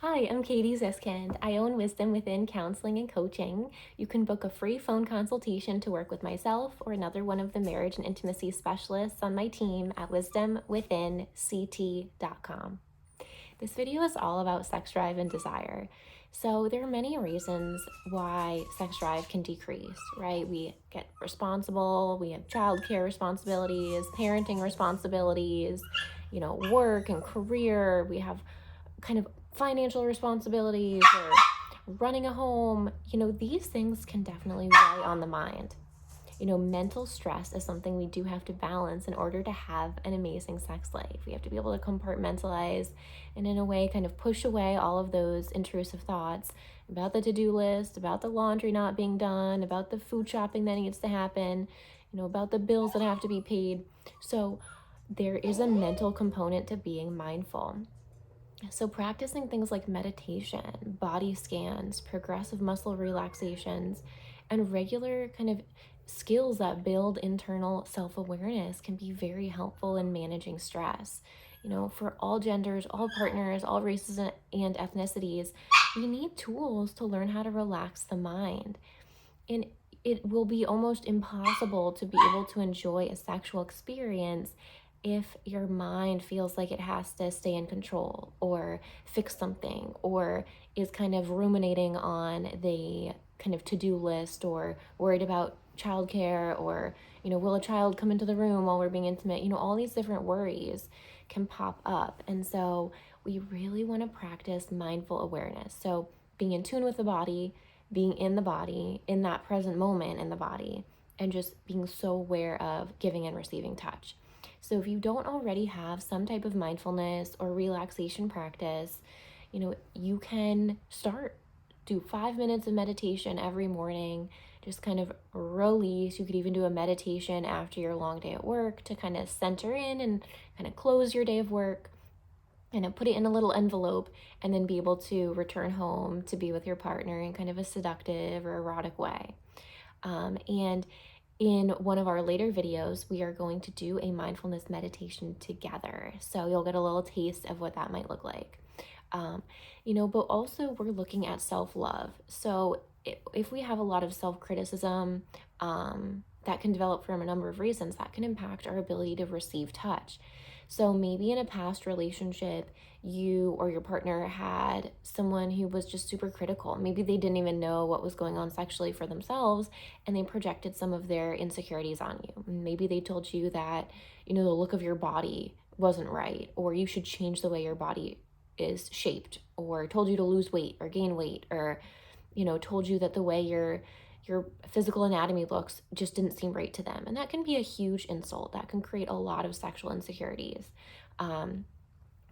Hi, I'm Katie Ziskind. I own Wisdom Within Counseling and Coaching. You can book a free phone consultation to work with myself or another one of the marriage and intimacy specialists on my team at wisdomwithinct.com. This video is all about sex drive and desire. So there are many reasons why sex drive can decrease, right? We get responsible, we have childcare responsibilities, parenting responsibilities, work and career. We have kind of financial responsibilities or running a home. These things can definitely weigh on the mind. Mental stress is something we do have to balance in order to have an amazing sex life. We have to be able to compartmentalize and, in a way, kind of push away all of those intrusive thoughts about the to-do list, about the laundry not being done, about the food shopping that needs to happen, about the bills that have to be paid. So there is a mental component to being mindful. So, practicing things like meditation, body scans, progressive muscle relaxations, and regular kind of skills that build internal self awareness can be very helpful in managing stress. For all genders, all partners, all races, and ethnicities, we need tools to learn how to relax the mind. And it will be almost impossible to be able to enjoy a sexual experience if your mind feels like it has to stay in control or fix something or is kind of ruminating on the kind of to-do list or worried about childcare or will a child come into the room while we're being intimate. All these different worries can pop up, and so we really want to practice mindful awareness. So being in tune with the body, being in the body, in that present moment in the body, and just being so aware of giving and receiving touch. So if you don't already have some type of mindfulness or relaxation practice, you can start. Do 5 minutes of meditation every morning. Just kind of release. You could even do a meditation after your long day at work to kind of center in and kind of close your day of work and put it in a little envelope and then be able to return home to be with your partner in kind of a seductive or erotic way. And in one of our later videos, we are going to do a mindfulness meditation together. So you'll get a little taste of what that might look like. But also we're looking at self-love. So if we have a lot of self-criticism, that can develop from a number of reasons that can impact our ability to receive touch. So maybe in a past relationship, you or your partner had someone who was just super critical. Maybe they didn't even know what was going on sexually for themselves, and they projected some of their insecurities on you. Maybe they told you that, the look of your body wasn't right, or you should change the way your body is shaped, or told you to lose weight or gain weight, or, told you that the way your physical anatomy looks just didn't seem right to them. And that can be a huge insult. That can create a lot of sexual insecurities.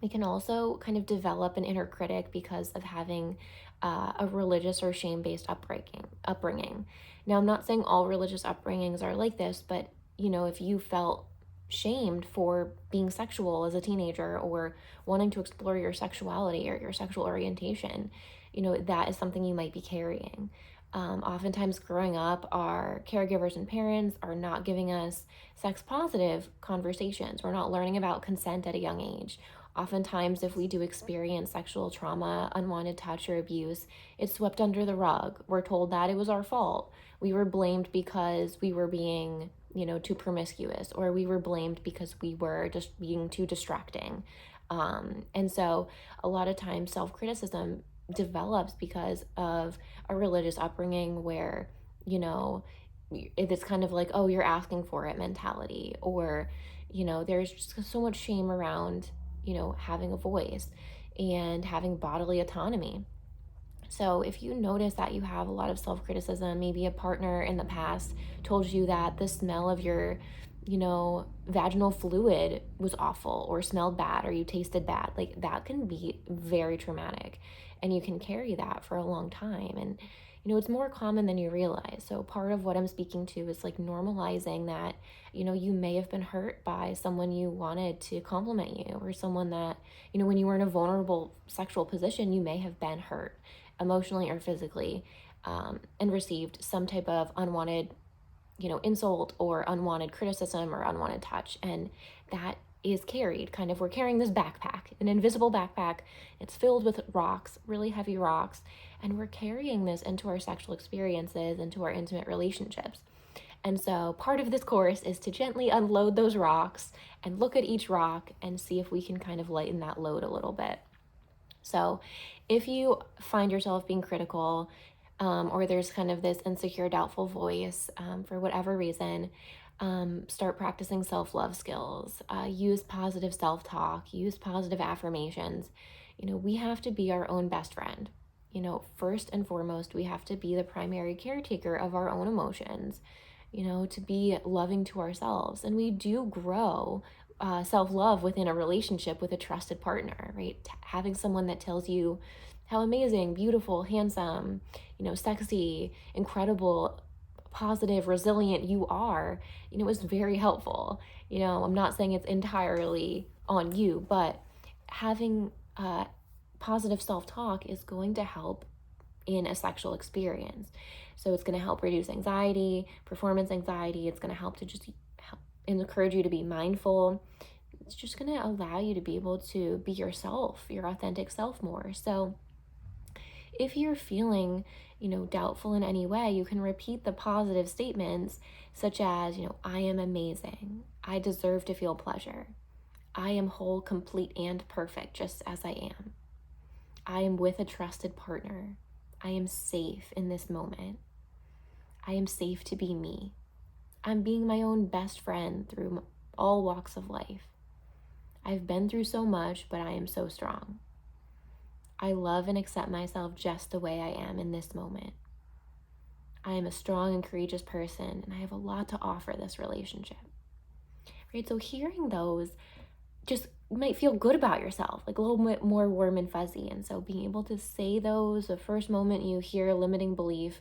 We can also kind of develop an inner critic because of having a religious or shame-based upbringing. Now, I'm not saying all religious upbringings are like this, but if you felt shamed for being sexual as a teenager or wanting to explore your sexuality or your sexual orientation, that is something you might be carrying. Oftentimes growing up, our caregivers and parents are not giving us sex positive conversations. We're not learning about consent at a young age. Oftentimes, if we do experience sexual trauma, unwanted touch, or abuse, it's swept under the rug. We're told that it was our fault. We were blamed because we were being, too promiscuous, or we were blamed because we were just being too distracting. And so a lot of times self-criticism develops because of a religious upbringing where, it's kind of like, oh, you're asking for it mentality, or, there's just so much shame around, having a voice and having bodily autonomy. So if you notice that you have a lot of self-criticism, maybe a partner in the past told you that the smell of your, vaginal fluid was awful or smelled bad or you tasted bad, like that can be very traumatic and you can carry that for a long time. And, it's more common than you realize. So part of what I'm speaking to is like normalizing that, you may have been hurt by someone you wanted to compliment you or someone that, when you were in a vulnerable sexual position, you may have been hurt emotionally or physically, and received some type of unwanted, insult or unwanted criticism or unwanted touch. And that is carried. Kind of, we're carrying this backpack, an invisible backpack. It's filled with rocks, really heavy rocks, and we're carrying this into our sexual experiences, into our intimate relationships. And so part of this course is to gently unload those rocks and look at each rock and see if we can kind of lighten that load a little bit. So if you find yourself being critical, or there's kind of this insecure, doubtful voice, for whatever reason, start practicing self-love skills, use positive self-talk, use positive affirmations. We have to be our own best friend. First and foremost, we have to be the primary caretaker of our own emotions, to be loving to ourselves. And we do grow self-love within a relationship with a trusted partner, right? Having someone that tells you how amazing, beautiful, handsome, sexy, incredible, positive, resilient you are, is very helpful. I'm not saying it's entirely on you, but having positive self-talk is going to help in a sexual experience. So it's going to help reduce anxiety, performance anxiety. It's going to help to just encourage you to be mindful. It's just going to allow you to be able to be yourself, your authentic self more. So if you're feeling, doubtful in any way, you can repeat the positive statements such as, I am amazing. I deserve to feel pleasure. I am whole, complete, and perfect just as I am. I am with a trusted partner. I am safe in this moment. I am safe to be me. I'm being my own best friend through all walks of life. I've been through so much, but I am so strong. I love and accept myself just the way I am in this moment. I am a strong and courageous person, and I have a lot to offer this relationship. Right? So hearing those just might feel good about yourself, like a little bit more warm and fuzzy. And so being able to say those the first moment you hear a limiting belief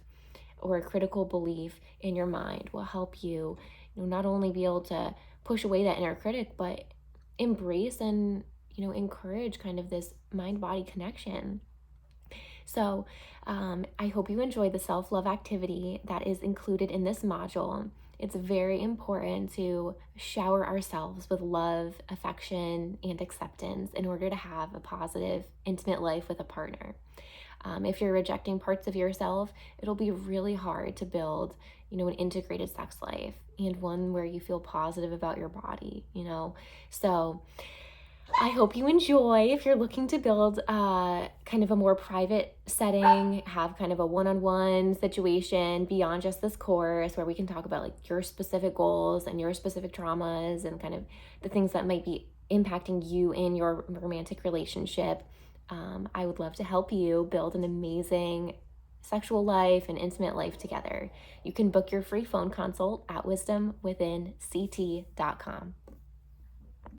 or a critical belief in your mind will help you, not only be able to push away that inner critic, but embrace and, encourage kind of this mind-body connection. So I hope you enjoy the self-love activity that is included in this module. It's very important to shower ourselves with love, affection, and acceptance in order to have a positive, intimate life with a partner. If you're rejecting parts of yourself, it'll be really hard to build, an integrated sex life and one where you feel positive about your body, So I hope you enjoy. If you're looking to build kind of a more private setting, have kind of a one-on-one situation beyond just this course where we can talk about like your specific goals and your specific traumas and kind of the things that might be impacting you in your romantic relationship, I would love to help you build an amazing sexual life and intimate life together. You can book your free phone consult at wisdomwithinct.com.